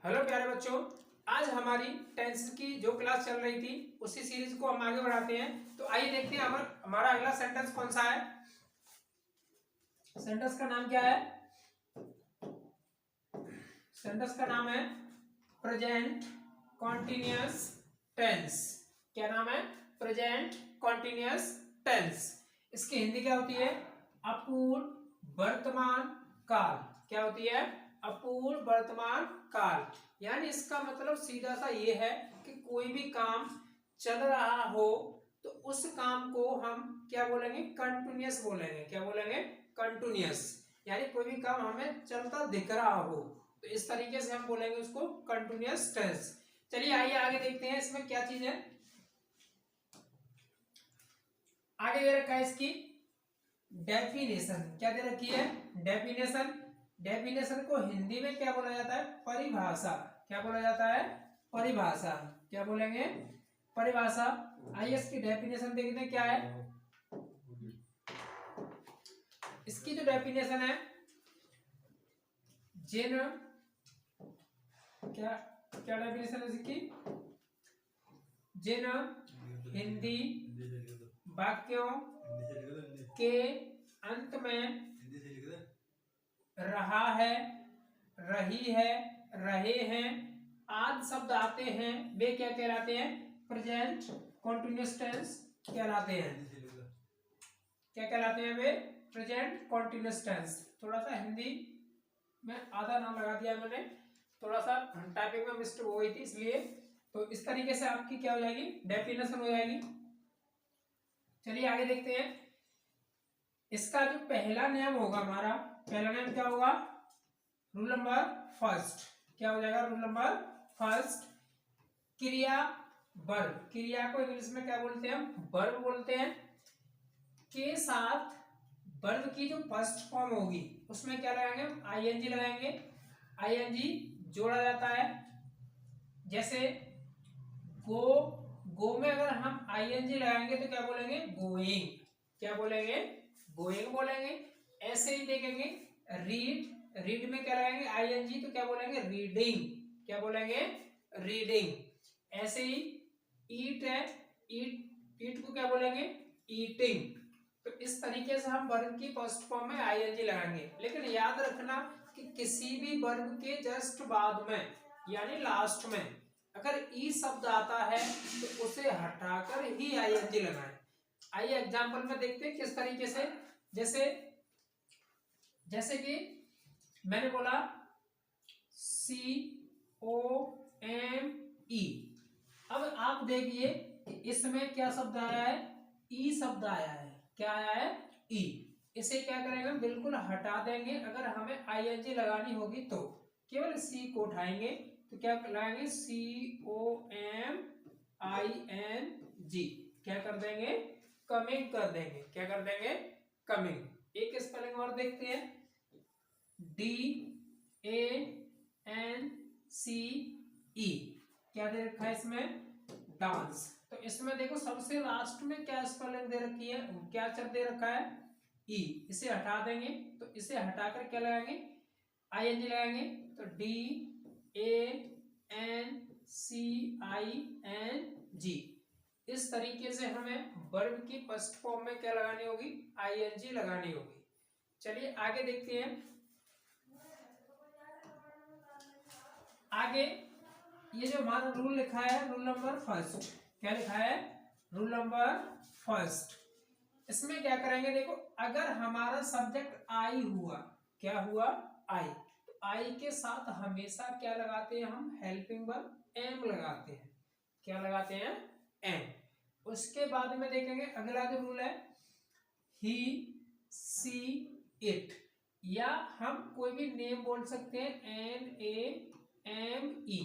Hello प्यारे बच्चों, आज हमारी टेंस की जो क्लास चल रही थी उसी सीरीज को हम आगे बढ़ाते हैं। तो आइए देखते हैं हमारा अगला सेंटेंस कौन सा है। सेंटेंस का नाम क्या है? सेंटेंस का नाम है प्रेजेंट कॉन्टिन्यूअस टेंस। क्या नाम है? Present continuous tense. इसकी हिंदी क्या होती है? अपूर्ण वर्तमान काल। क्या होती है? अपूर्ण वर्तमान काल। यानी इसका मतलब सीधा सा ये है कि कोई भी काम चल रहा हो तो उस काम को हम क्या बोलेंगे? कंटिन्यूअस बोलेंगे। क्या बोलेंगे? कंटिन्यूअस। यानी कोई भी काम हमें चलता दिख रहा हो तो इस तरीके से हम बोलेंगे उसको कंटिन्यूअस टेंस। चलिए आइए आगे देखते हैं इसमें क्या चीज है। आगे दे रखा है इसकी डेफिनेशन। क्या दे रखी है? डेफिनेशन। डेफिनेशन को हिंदी में क्या बोला जाता है? परिभाषा। क्या बोला जाता है? परिभाषा। क्या बोलेंगे? परिभाषा। आइए इसकी डेफिनेशन देखते हैं क्या है। इसकी जो डेफिनेशन है, जिन क्या क्या डेफिनेशन है इसकी? जिन हिंदी वाक्यों के अंत में रहा है, रही है, रहे हैं आदि शब्द आते हैं वे क्या कहलाते हैं? प्रेजेंट कॉन्टिन्यूअस टेंस कहलाते हैं। क्या कहलाते हैं वे? Present continuous tense. थोड़ा सा हिंदी में आधा नाम लगा दिया मैंने, थोड़ा सा टाइपिंग में मिस्टेक हो गई थी इसलिए। तो इस तरीके से आपकी क्या हो जाएगी? डेफिनेशन हो जाएगी। चलिए आगे देखते हैं। इसका जो पहला नियम होगा, हमारा पहला नियम क्या होगा? Rule number first. क्या हो जाएगा? Rule number first. क्रिया वर्ब। क्रिया को इंग्लिश में क्या बोलते हैं? हम वर्ब बोलते हैं। के साथ वर्ब की जो फर्स्ट फॉर्म होगी उसमें क्या लगाएंगे? हम आईएनजी लगाएंगे। आईएनजी जोड़ा जाता है। जैसे गो, गो में अगर हम आईएनजी लगाएंगे तो क्या बोलेंगे? गोइंग। क्या बोलेंगे? गोइंग बोलेंगे। ऐसे ही देखेंगे रीड, रीड में क्या लगाएंगे? आईएनजी तो क्या बोलेंगे? रीडिंग। क्या बोलेंगे? रीडिंग। ऐसे ही ईट है, ईट, ईट को क्या बोलेंगे? ईटिंग। तो इस तरीके से हम वर्ब की फर्स्ट फॉर्म में आईएनजी लगाएंगे। लेकिन याद रखना कि किसी भी वर्ब के जस्ट बाद में यानी लास्ट में अगर ई शब्द आता है तो उसे हटाकर ही आईएनजी लगाएं। आइए एग्जांपल में देखते हैं किस तरीके से। जैसे कि मैंने बोला COME। अब आप देखिए कि इसमें क्या शब्द आया है? ई शब्द आया है। क्या आया है? ई। इसे क्या करेंगे? बिल्कुल हटा देंगे। अगर हमें आईएनजी लगानी होगी तो केवल सी को उठाएंगे तो क्या लगाएंगे? COMING। क्या कर देंगे? कमिंग कर देंगे। क्या कर देंगे? कमिंग। एक स्पेलिंग और देखते हैं। DANCE। क्या दे रखा है इसमें? डांस। तो इसमें देखो सबसे लास्ट में क्या स्पेलिंग दे रखी है? क्या अक्षर दे रखा है? ई। इसे हटा देंगे तो इसे हटाकर क्या लगाएंगे? आईएनजी लगाएंगे तो DANCING। इस तरीके से हमें वर्ब की फर्स्ट फॉर्म में क्या लगानी होगी? आईएनजी लगानी होगी। चलिए आगे देखते हैं। आगे ये जो हमारा रूल लिखा है, रूल नंबर फर्स्ट। क्या लिखा है? Rule number first. इसमें क्या करेंगे? देखो अगर हमारा सब्जेक्ट आई हुआ, क्या हुआ? आई, तो आई के साथ हमेशा क्या लगाते हैं हम? हेल्पिंग वर्ब एम लगाते हैं। क्या लगाते हैं? एम। उसके बाद में देखेंगे अगला जो रूल है ही, सी, इट, या हम कोई भी नेम बोल सकते हैं NAME,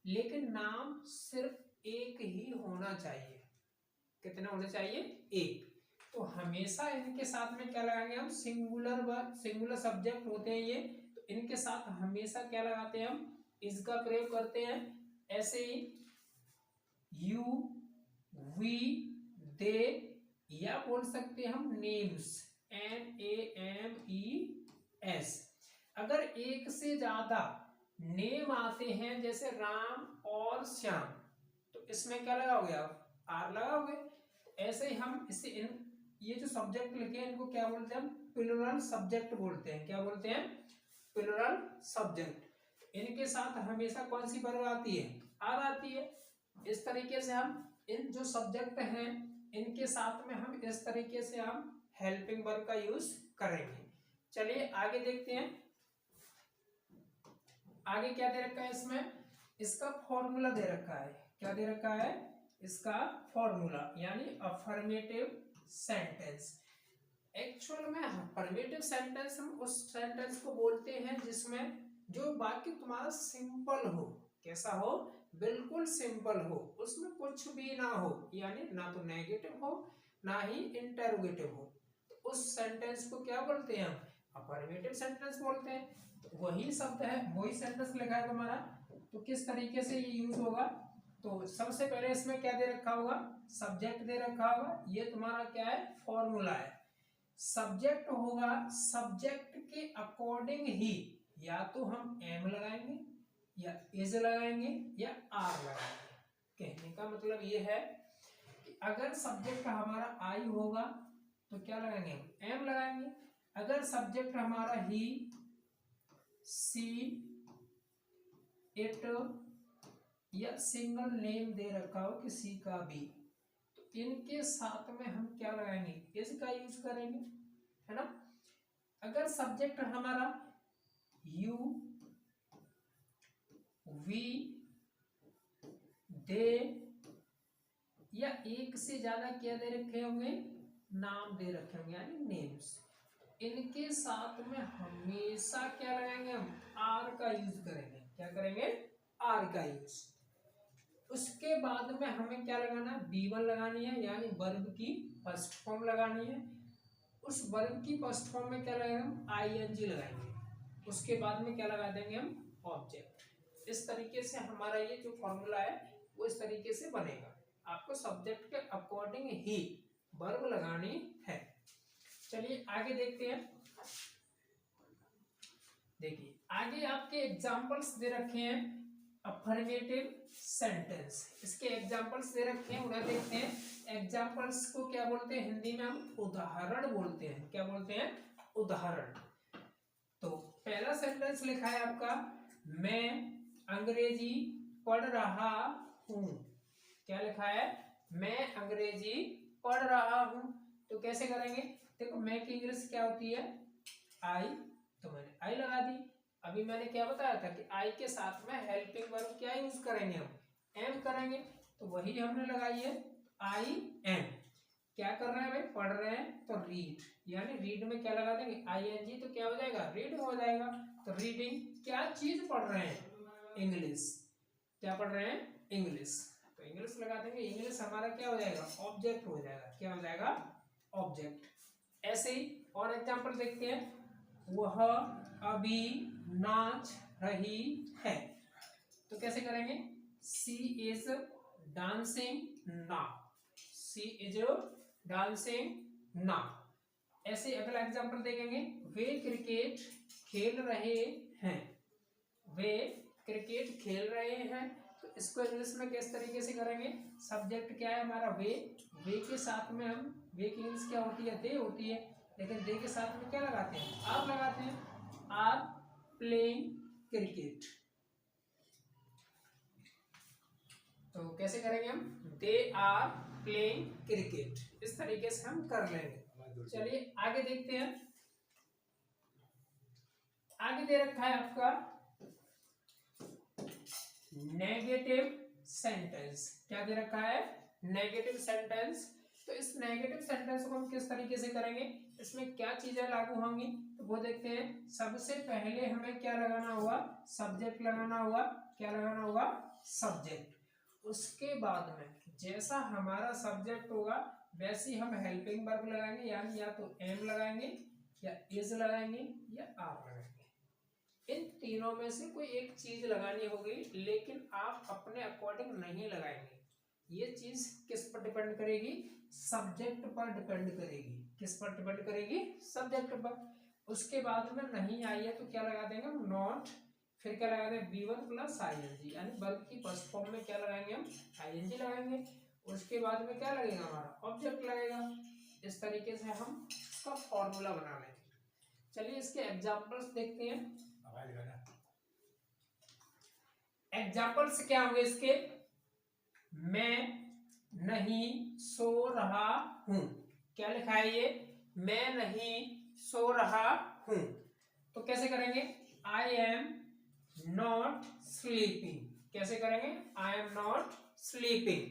लेकिन नाम सिर्फ एक ही होना चाहिए। कितना होना चाहिए? एक। तो हमेशा इनके साथ में क्या लगाएंगे हम? सिंगुलर वर्ब, सिंगुलर सब्जेक्ट होते हैं ये, तो इनके साथ हमेशा क्या लगाते हैं हम? इसका प्रयोग करते हैं। ऐसे ही यू, वी, दे, या बोल सकते हैं हम नेम्स, NAMES। अगर एक से ज्यादा नेम आते हैं जैसे राम और श्याम, तो इसमें क्या लगाओगे आप, आर लगाओगे। ऐसे ही हम इससे ये जो सब्जेक्ट लिखे हैं इनको क्या बोलते हैं, प्लूरल सब्जेक्ट बोलते हैं। क्या बोलते हैं, प्लूरल सब्जेक्ट। इनके साथ हमेशा कौन सी वर्ब आती है, आर आती है। इस तरीके से हम इन जो सब्जेक्ट हैं इनके साथ में हम इस तरीके से हम हेल्पिंग वर्ब का यूज करेंगे। चलिए आगे देखते हैं, आगे क्या दे रखा है इसमें, इसका फॉर्मूला दे रखा है। क्या दे रखा है, इसका फॉर्मूला, यानी अफर्मेटिव सेंटेंस। एक्चुअल में अफर्मेटिव सेंटेंस हम उस सेंटेंस को बोलते हैं जिसमें जो वाक्य तुम्हारा सिंपल हो। कैसा हो, बिल्कुल सिंपल हो, उसमें कुछ भी ना हो, यानी ना तो नेगेटिव हो ना ही इंटरोगेटिव हो, तो उस सेंटेंस को क्या बोलते हैं हम, अफर्मेटिव सेंटेंस बोलते हैं। तो वही शब्द है, वही सेंटेंस लिखा है तुम्हारा, तो किस तरीके से ये यूज होगा। तो सबसे पहले इसमें क्या दे रखा होगा, सब्जेक्ट दे रखा होगा। ये तुम्हारा क्या है, फॉर्मूला है। सब्जेक्ट होगा, सब्जेक्ट के अकॉर्डिंग ही या तो हम एम लगाएंगे या इज लगाएंगे या आर लगाएंगे। कहने का मतलब ये है कि अगर सब्जेक्ट हमारा आई होगा तो क्या लगाएंगे, एम लगाएंगे। अगर सब्जेक्ट हमारा ही, सी, इट या सिंगल नेम दे रखा हो किसी का भी, तो इनके साथ में हम क्या लगाएंगे, इज का यूज करेंगे, है ना। अगर सब्जेक्ट हमारा यू, वी, दे या एक से ज्यादा क्या दे रखे होंगे, नाम दे रखे होंगे, यानी नेम्स, इनके साथ में हमेशा क्या लगाएंगे, हम आर का यूज करेंगे। क्या करेंगे, आर का यूज। उसके बाद में हमें क्या लगाना है, B1 लगानी है, यानी वर्ब की फर्स्ट फॉर्म लगानी है। उस वर्ब की फर्स्ट फॉर्म में क्या लगाएंगे, हम ING लगाएंगे। उसके बाद में क्या लगा देंगे, हम ऑब्जेक्ट। इस तरीके से हमारा ये जो फॉर्मूला है वो इस तरीके से बनेगा। आपको सब्जेक्ट के अकॉर्डिंग ही वर्ब लगानी है। चलिए आगे देखते हैं। देखिए आगे आपके एग्जाम्पल्स दे रखे हैं अफर्मेटिव सेंटेंस, इसके एग्जाम्पल्स दे रखे हैं, उन्हें देखते हैं। एग्जाम्पल्स को क्या बोलते हैं, हिंदी में हम उदाहरण बोलते हैं। क्या बोलते हैं, उदाहरण। तो पहला सेंटेंस लिखा है आपका, मैं अंग्रेजी पढ़ रहा हूं। क्या लिखा है, मैं अंग्रेजी पढ़ रहा हूं। तो कैसे करेंगे, देखो मैं की इंग्लिश क्या होती है, आई, तो मैंने आई लगा दी। अभी मैंने क्या बताया था कि आई के साथ में हेल्पिंग वर्ब क्या यूज करेंगे, हम एम करेंगे। तो वही हमने लगाई है, आई एम। क्या कर रहे हैं भाई, पढ़ रहे हैं, तो रीड, यानी रीड में क्या लगा देंगे, ING, तो क्या हो जाएगा, रीड हो जाएगा। तो रीडिंग, क्या चीज पढ़ रहे हैं, इंग्लिश। क्या पढ़ रहे हैं, इंग्लिश, तो इंग्लिश लगा देंगे। इंग्लिश हमारा क्या हो जाएगा, ऑब्जेक्ट हो जाएगा। क्या हो जाएगा, ऑब्जेक्ट। ऐसे ही और एग्जांपल देखते हैं, वह अभी नाच रही है। तो कैसे करेंगे, she is dancing now, she is dancing now. ऐसे अगला एग्जांपल देखेंगे, वे क्रिकेट खेल रहे हैं, वे क्रिकेट खेल रहे हैं। तो इसको इंग्लिश में किस तरीके से करेंगे, सब्जेक्ट क्या है हमारा, वे, वे के साथ में हम, वे की इंग्लिश क्या होती है, दे होती है, लेकिन दे के साथ में क्या लगाते हैं, आप लगाते हैं, आर प्लेइंग क्रिकेट। तो कैसे करेंगे हम, दे आर प्लेइंग क्रिकेट। इस तरीके से हम कर लेंगे। चलिए आगे देखते हैं। आगे दे रखा है आपका नेगेटिव सेंटेंस। क्या दे रखा है, नेगेटिव सेंटेंस। तो इस नेगेटिव सेंटेंस को हम किस तरीके से करेंगे, इसमें क्या चीजें लागू होंगी, तो वो देखते हैं। सबसे पहले हमें क्या लगाना होगा, सब्जेक्ट लगाना होगा। क्या लगाना होगा, सब्जेक्ट। उसके बाद में जैसा हमारा सब्जेक्ट होगा वैसे ही हम हेल्पिंग वर्ब लगाएंगे, यानी या तो एम लगाएंगे या इज लगाएंगे या आर लगाएंगे। इन तीनों में से कोई एक चीज लगानी होगी, लेकिन आप अपने अकॉर्डिंग नहीं लगाएंगे। ये चीज किस पर डिपेंड करेगी, सब्जेक्ट पर डिपेंड करेगी। किस पर डिपेंड करेगी, सब्जेक्ट पर। उसके बाद में नहीं आई है तो क्या लगा देंगे, नॉट, फिर क्या लगाते हैं V1 प्लस ING, यानी वर्ब की फर्स्ट फॉर्म में क्या लगाएंगे हम ING लगाएंगे। उसके बाद में क्या लगेगा हमारा ऑब्जेक्ट लगेगा। इस तरीके से हम इसका फॉर्मूला बना लेंगे। चलिए इसके एग्जांपल्स देखते हैं। एग्जांपल्स क्या होंगे इसके, मैं नहीं सो रहा हूं। क्या लिखा है ये, मैं नहीं सो रहा हूं। तो कैसे करेंगे, आई एम नॉट स्लीपिंग। कैसे करेंगे, आई एम नॉट स्लीपिंग।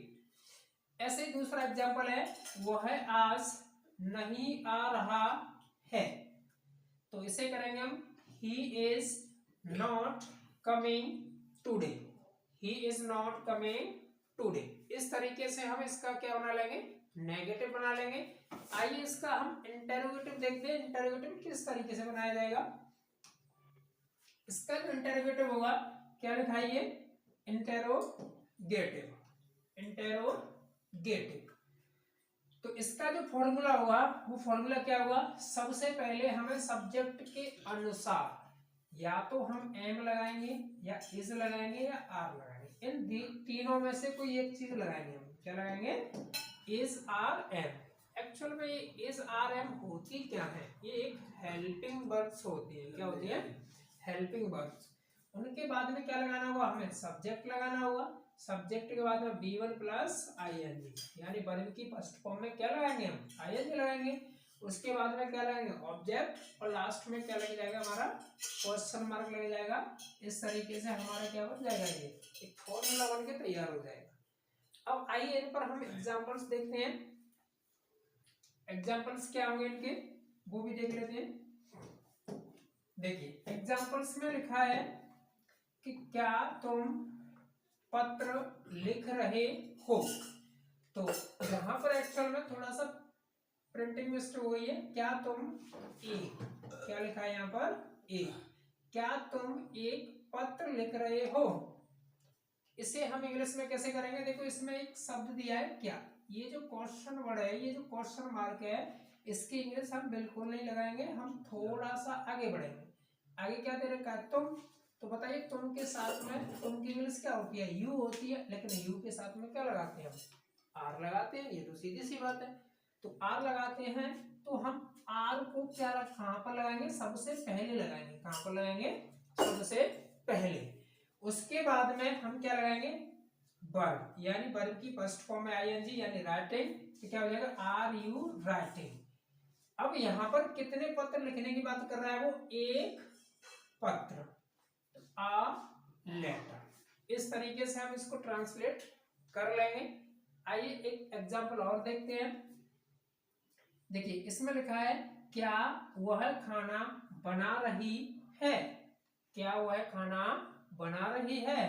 ऐसे दूसरा एग्जांपल है, वो है आज नहीं आ रहा है। तो इसे करेंगे हम he is not coming today. He is not coming today. इस तरीके से हम इसका क्या बना लेंगे, नेगेटिव बना लेंगे। आइए इसका हम इंटरोगेटिव देखते हैं। इंटरोगेटिव किस तरीके से बनाया जाएगा। इसका जो इंटरोगेटिव होगा, क्या लिखा है ये, इंटरोगेटिव। इंटरोगेटिव। तो इसका जो फॉर्मूला होगा, वो फॉर्मूला क्या होगा, सबसे पहले हमें सब्जेक्ट के अनुसार या तो हम एम लगाएंगे या इज लगाएंगे या आर लगाएंगे। इन तीनों में से कोई एक चीज लगाएंगे। हम क्या लगाएंगे, इज आर एम। एक्चुअल में ये इज आर एम होती क्या है, ये एक हेल्पिंग वर्ब्स होती है। क्या होती है, हेल्पिंग वर्ब्स। उनके बाद में क्या लगाना होगा, हमें सब्जेक्ट लगाना होगा। सब्जेक्ट के बाद में V1 प्लस ING, यानी वर्ब की फर्स्ट फॉर्म में क्या लगाएंगे हम, ING लगाएंगे। उसके बाद में क्या लगाएंगे, ऑब्जेक्ट, और लास्ट में क्या लग जाएगा हमारा क्वेश्चन मार्क लग जाएगा। इस तरीके से हमारा क्या बन जाएगा, ये एक फॉर्मूला बन के तैयार हो जाएगा। अब आइए इन पर हम एग्जांपल्स देखते हैं। एग्जांपल्स क्या होंगे इनके, वो भी देख लेते हैं। देखिए एग्जांपल्स में लिखा है कि क्या तुम पत्र लिख रहे हो। तो यहां पर एक्चुअल में थोड़ा सा प्रिंटिंग मिस्टेक हो गई है। क्या तुम एक, क्या लिखा है यहाँ पर, एक। क्या तुम एक पत्र लिख रहे हो। इसे हम इंग्लिश में कैसे करेंगे, देखो इसमें एक शब्द दिया है क्या। ये जो क्वेश्चन वर्ड है, ये जो क्वेश्चन मार्क है, इसकी इंग्लिश हम बिल्कुल नहीं लगाएंगे। हम थोड़ा सा आगे बढ़ेंगे। आगे क्या दे रखा है, तुम। तो बताइए तुम के साथ में तुम की इंग्लिश क्या होती है, यू होती है। लेकिन यू के साथ में क्या लगाते हैं हम, आर लगाते हैं। ये तो सीधी सी बात है। तो आर लगाते हैं, तो हम आर को क्या कहां पर लगाएंगे, सबसे पहले लगाएंगे। कहां पर लगाएंगे, सबसे पहले। उसके बाद में हम क्या लगाएंगे, वर्ब, यानी वर्ब की फर्स्ट फॉर्म में ING, यानी राइटिंग। तो क्या हो जाएगा, आर यू राइटिंग। अब यहां पर कितने पत्र लिखने की बात कर रहा है, वो एक पत्र, अ लेटर। इस तरीके से हम इसको ट्रांसलेट कर लेंगे। आइए एक एग्जांपल और देखते हैं। देखिए इसमें लिखा है, क्या वह खाना बना रही है। क्या वह खाना बना रही है।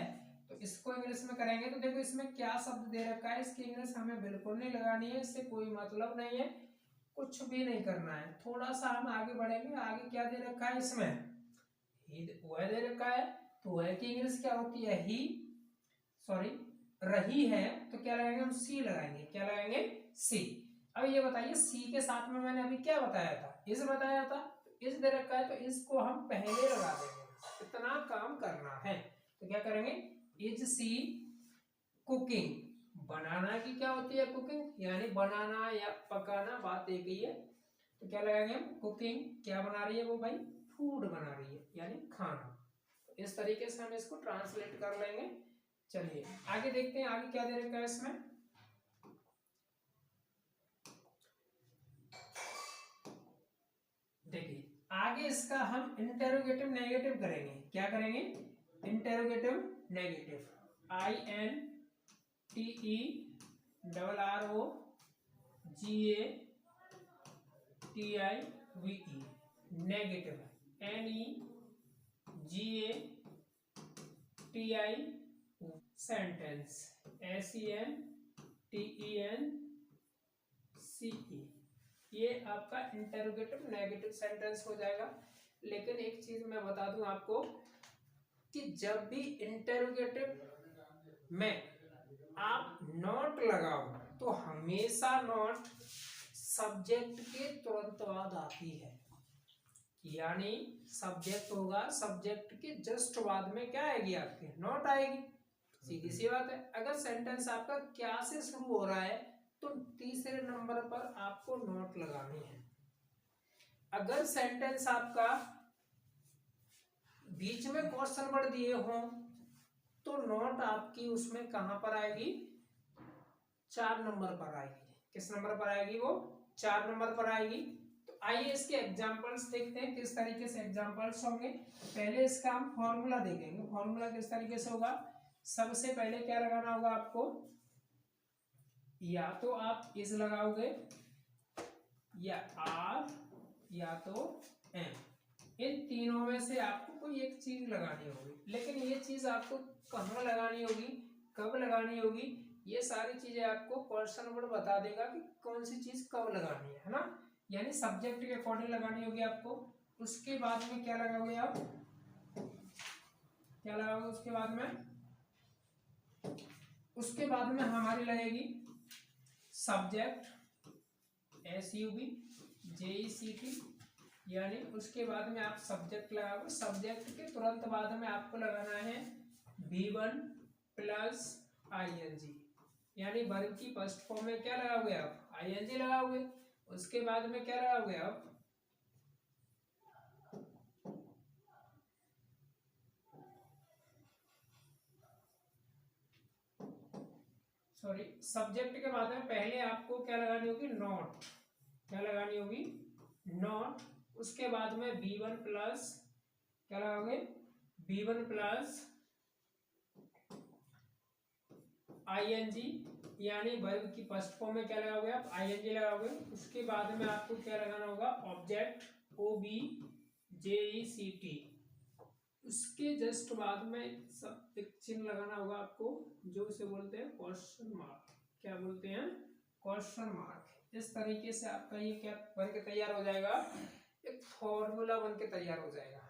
तो इसको इंग्लिश में करेंगे। तो देखो इसमें क्या शब्द दे रखा है, इसकी इंग्लिश हमें बिल्कुल नहीं लगानी है। इससे कोई मतलब नहीं है, कुछ भी नहीं करना है। थोड़ा सा हम आगे बढ़ेंगे। आगे क्या दे रखा है, इसमें वह दे रखा है। तो वह की इंग्लिश क्या होती है, ही, सॉरी रही है। तो क्या लगाएंगे हम, सी लगाएंगे। क्या लगाएंगे, सी। अब ये बताइए सी के साथ में मैंने अभी क्या बताया था, इज बताया था। इज दे रखा है, तो इसको हम पहले लगा देंगे। इतना काम करना है। तो क्या करेंगे, इज सी कुकिंग। बनाना की क्या होती है, कुकिंग, यानी बनाना या पकाना, बात एक ही है। तो क्या लगाएंगे हम, कुकिंग। क्या बना रही है वो भाई, फूड बना रही है, यानी खाना। इस तरीके से हम इसको ट्रांसलेट कर लेंगे। चलिए आगे देखते हैं, आगे क्या दे रखा है इसमें। देखिए आगे इसका हम इंटेरोगेटिव नेगेटिव करेंगे। क्या करेंगे, interrogative negative. INTERROGATIVE, negative. NEGATIVE, sentence. SENTENCE। ये आपका इंटेरोगेटिव नेगेटिव सेंटेंस हो जाएगा। लेकिन एक चीज मैं बता दूं आपको कि जब भी इंटेरोगेटिव में आप नॉट लगाओ, तो हमेशा नॉट सब्जेक्ट के तुरंत बाद आती है। यानी सब्जेक्ट होगा, सब्जेक्ट के जस्ट बाद में क्या आएगी आपके, नॉट आएगी। सीधी सी बात है। अगर सेंटेंस आपका क्या से शुरू हो रहा है तो तीसरे नंबर पर आपको नॉट लगानी है। अगर सेंटेंस आपका बीच में क्वेश्चन वर्ड दिए हों तो नॉट आपकी उसमें कहां पर आएगी, 4 नंबर पर आएगी। किस नंबर पर आएगी, वो 4 नंबर पर आएगी। तो आइए इसके एग्जांपल्स देखते हैं किस तरीके से एग्जांपल्स होंगे। पहले इसका हम फॉर्मूला देखेंगे। फॉर्मूला किस तरीके से होगा, सबसे पहले क्या लगाना होगा आपको, या तो आप इज लगाओगे या आर या तो एम, इन तीनों में से आपको कोई एक चीज लगानी होगी। लेकिन ये चीज आपको कहाँ लगानी होगी, कब लगानी होगी, ये सारी चीजें आपको क्वेश्चन वर्ड बता देगा कि कौन सी चीज कब लगानी है ना। यानी सब्जेक्ट के अकॉर्डिंग लगानी होगी आपको। उसके बाद में क्या लगाओगे आप, क्या लगाओगे उसके बाद में, उसके बाद में हमारी लगेगी सब्जेक्ट, SUBJECT, यानी उसके बाद में आप सब्जेक्ट लगाओगे। सब्जेक्ट के तुरंत बाद में आपको लगाना है V1 प्लस ING, यानी वर्ब की फर्स्ट फॉर्म में क्या लगाओगे आप, ING लगाओगे। उसके बाद में क्या लगाओगे आप, सॉरी, सब्जेक्ट के बाद में पहले आपको क्या लगानी होगी, नॉट, क्या लगानी होगी, नॉट। उसके बाद में V1 प्लस क्या लगाओगे, V1 प्लस ING, यानी वर्ब की फर्स्ट फॉर्म में क्या लगाओगे आप, ING लगाओगे। उसके बाद में आपको क्या लगाना होगा, ऑब्जेक्ट, OBJECT। उसके जस्ट बाद में सब एक चिन्ह लगाना होगा आपको, जो उसे बोलते हैं क्वेश्चन मार्क। क्या बोलते हैं, क्वेश्चन मार्क। इस तरीके से आपका ये क्या बन के तैयार हो जाएगा, एक फॉर्मूला बन के तैयार हो जाएगा।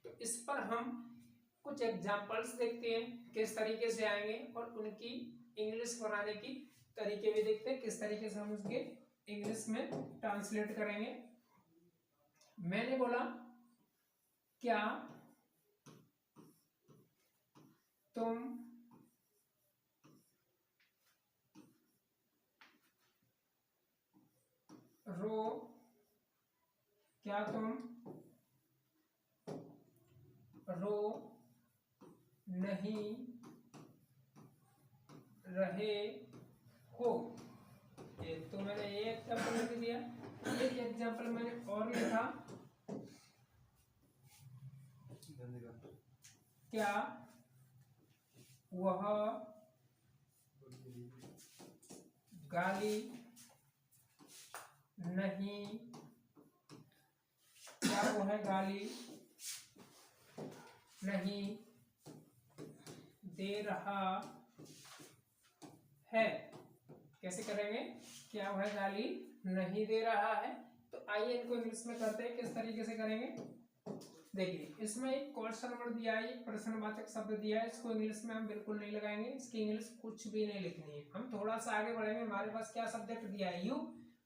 तो इस पर हम कुछ एग्जांपल्स देखते हैं किस तरीके से आएंगे, और उनकी इंग्लिश बनाने की तरीके भी देखते हैं किस तरीके से हम उसके इंग्लिश में ट्रांसलेट करेंगे। मैंने बोला क्या तुम रो, क्या तुम रो नहीं रहे हो। एक तो मैंने ये एग्जाम्पल लिख दिया, एक एग्जाम्पल मैंने और लिखा, क्या वह गाली नहीं, क्या वह गाली नहीं दे रहा है। कैसे करेंगे, क्या वह गाली नहीं दे रहा है। तो आइए इनको इंग्लिश में करते हैं, किस तरीके से करेंगे। देखिए, इसमें एक क्वेश्चन वर्ड दिया है, एक प्रश्नवाचक शब्द दिया है। इसको इंग्लिश में हम बिल्कुल नहीं लगाएंगे, इसकी इंग्लिश कुछ भी नहीं लिखनी है। हम थोड़ा सा आगे बढ़ेंगे, हमारे पास क्या सब्जेक्ट दिया है, यू,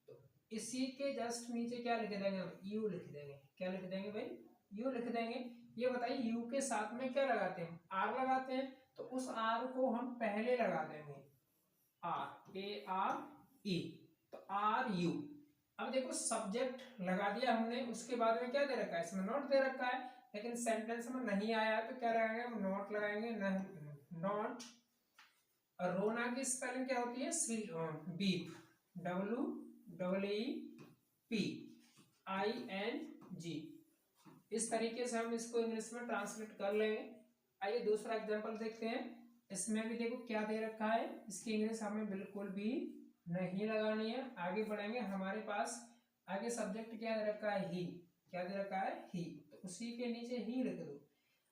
तो इसी के जस्ट नीचे क्या लिख देंगे हम, यू लिख देंगे। क्या लिख देंगे भाई, यू लिख देंगे। ये बताइए यू के साथ में क्या लगाते हैं, आर लगाते हैं, तो उस आर को हम पहले लगा देंगे, ARE, तो RU। अब देखो सब्जेक्ट लगा दिया हमने, उसके बाद में क्या दे रखा है, इसमें नॉट दे रखा है, लेकिन सेंटेंस में नहीं आया तो क्या लगाएंगे हम, नॉट लगाएंगे, नॉट। और रोना की स्पेलिंग क्या होती है, बीप, WEEPING। इस तरीके से हम इसको इंग्लिश में ट्रांसलेट कर लेंगे। आइए दूसरा एग्जांपल देखते हैं। इसमें भी देखो क्या दे रखा है, इसकी इंग्लिश हमें बिल्कुल भी नहीं लगानी है। आगे बढ़ेंगे, हमारे पास आगे सब्जेक्ट क्या दे रखा है, ही। क्या दे रखा है, ही, तो उसी के नीचे ही लिख दो।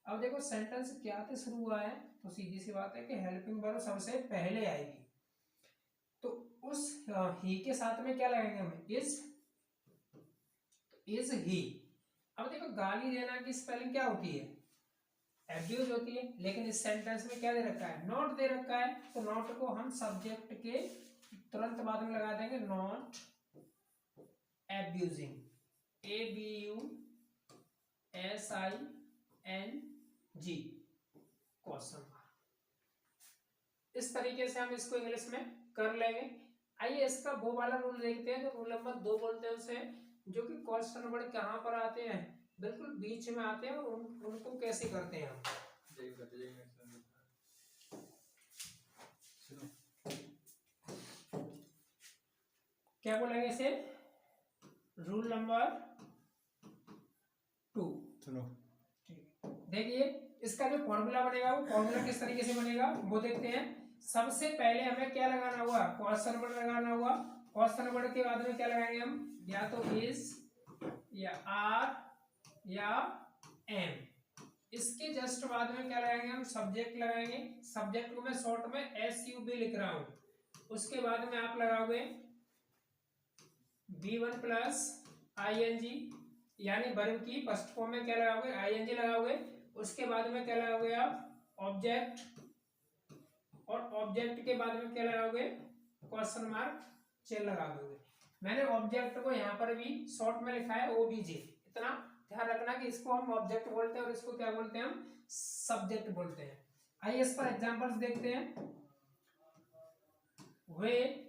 अब देखो सेंटेंस क्या से शुरू हुआ है, तो सीधी सी बात है कि हेल्पिंग वर्ब सबसे पहले आएगी, तो उस ही के साथ में क्या लगाएंगे हम, इज ही। अब देखो गाली देना की स्पेलिंग क्या होती है, एब्यूज होती है, लेकिन इस सेंटेंस में क्या दे रखा है, नॉट दे रखा है, तो नॉट को हम सब्जेक्ट के तुरंत बाद में लगा देंगे, not abusing. ABUSING, question mark. इस तरीके से हम इसको इंग्लिश में कर लेंगे। आइए इसका वो वाला रूल देखते हैं, जो रूल नंबर 2 बोलते हैं उसे, जो कि क्वेश्चन वर्ड कहाँ पर आते हैं, बिल्कुल बीच में आते हैं, और उनको कैसे करते हैं हम। क्या बोलेंगे इसे, रूल नंबर 2। सुनो, देखिए इसका जो फॉर्मूला बनेगा, वो फॉर्मूला किस तरीके से बनेगा वो देखते हैं। सबसे पहले हमें क्या लगाना हुआ, क्वेश्चन वर्ड लगाना हुआ। क्वेश्चन वर्ड के बाद में क्या लगाएंगे हम, या तो इज या आर या एम। इसके जस्ट बाद में क्या लगाएंगे हम, सब्जेक्ट लगाएंगे। सब्जेक्ट को मैं शॉर्ट में SUB लिख रहा हूं। उसके बाद में आप लगाओगे V1 प्लस ING, यानी वर्ब की फर्स्ट फॉर्म में क्या लगाओगे, ING लगाओगे। उसके बाद में क्या लगाओगे आप, ऑब्जेक्ट, और ऑब्जेक्ट के बाद में क्या लगाओगे, क्वेश्चन मार्क चिन्ह लगा दोगे। मैंने ऑब्जेक्ट को यहाँ पर भी शॉर्ट में लिखा है OBJ। इतना ध्यान रखना कि इसको हम ऑब्जेक्ट बोलते हैं और इसको क्या बोलते हैं, हम सब्जेक्ट बोलते हैं। आइए इस पर एग्जांपल्स देखते हैं। वे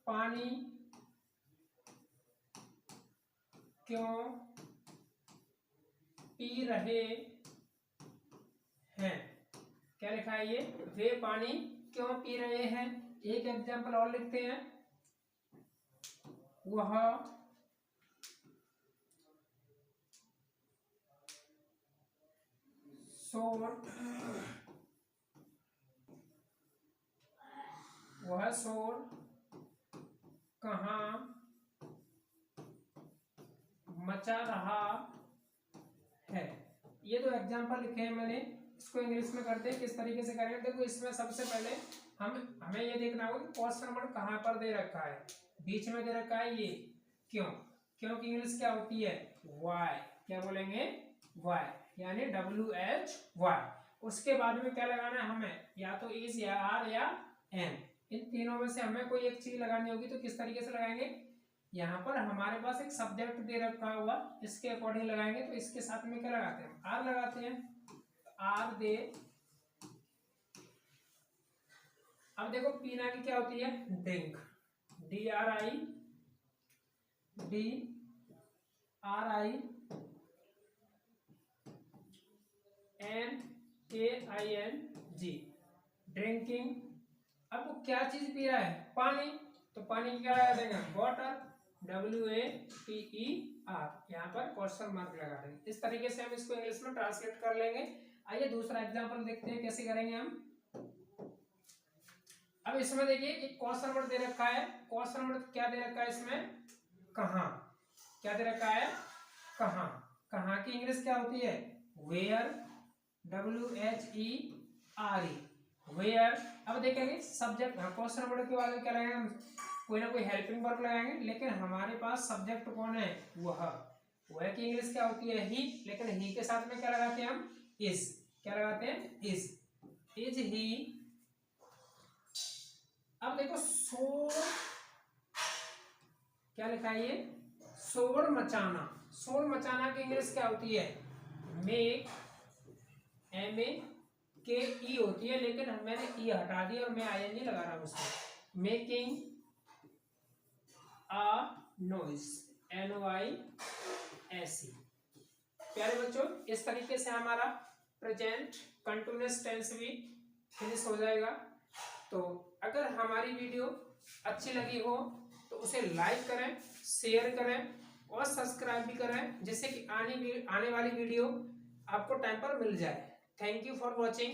पानी क्यों पी रहे हैं। क्या लिखा है ये, वे पानी क्यों पी रहे हैं। एक एग्जांपल और लिखते हैं, वह शोर कहाँ मचा रहा है। ये दो एग्जांपल लिखे हैं मैंने, इसको इंग्लिश में करते हैं, किस तरीके से करेंगे। देखो इसमें सबसे पहले हमें ये देखना होगा कि क्वेश्चन वर्ड कहाँ पर दे रखा है। बीच में दे रखा है ये क्यों, क्यों की इंग्लिश क्या होती है, वाई। क्या बोलेंगे, वाई, यानी WHY। उसके बाद में क्या लगाना है हमें, या तो इज या आर या एम। इन तीनों में से हमें कोई एक चीज लगानी होगी, तो किस तरीके से लगाएंगे। यहाँ पर हमारे पास एक सब्जेक्ट दे रखा हुआ, इसके अकॉर्डिंग लगाएंगे। तो इसके साथ में क्या लगाते हैं, आर लगाते हैं, आर दे। अब देखो पीना की क्या होती है, ड्रिंक, DRINKING, ड्रिंकिंग। अब वो क्या चीज पी रहा है, पानी, तो पानी की क्या लगा देंगे, वाटर, WATER। यहाँ पर क्वेश्चन मार्क लगा देंगे। इस तरीके से हम इसको इंग्लिश में ट्रांसलेट कर लेंगे। आइए दूसरा एग्जांपल देखते हैं कैसे करेंगे हम। अब इसमें देखिए एक क्वेश्चन वर्ड दे रखा है। क्वेश्चन वर्ड क्या दे रखा है इसमें, कहाँ। क्या दे रखा है, कहाँ। कहाँ की इंग्लिश क्या होती है, वेयर, WHERE, वेयर। अब देखेंगे सब्जेक्ट, क्वेश्चन वर्ड के बाद में क्या लगाएंगे हम, कोई ना कोई हेल्पिंग वर्ब लगाएंगे। लेकिन हमारे पास सब्जेक्ट कौन है, वह की इंग्लिश क्या होती है, ही। लेकिन ही के साथ में क्या लगाते हैं हम, इज। क्या लगाते हैं, इज ही। अब देखो शोर, क्या लिखा है ये, शोर मचाना। शोर मचाना की इंग्लिश क्या होती है, मेक, MAKE होती है, लेकिन मैंने ई हटा दी और मैं ING लगा रहा हूं उसमें। Making a noise, NOISE। प्यारे बच्चों, इस तरीके से हमारा प्रेजेंट कंटिन्यूअस टेंस भी फिनिश हो जाएगा। तो अगर हमारी वीडियो अच्छी लगी हो तो उसे लाइक करें, शेयर करें और सब्सक्राइब भी करें, जिससे कि आने वाली वीडियो आपको टाइम पर मिल जाए। Thank you for watching.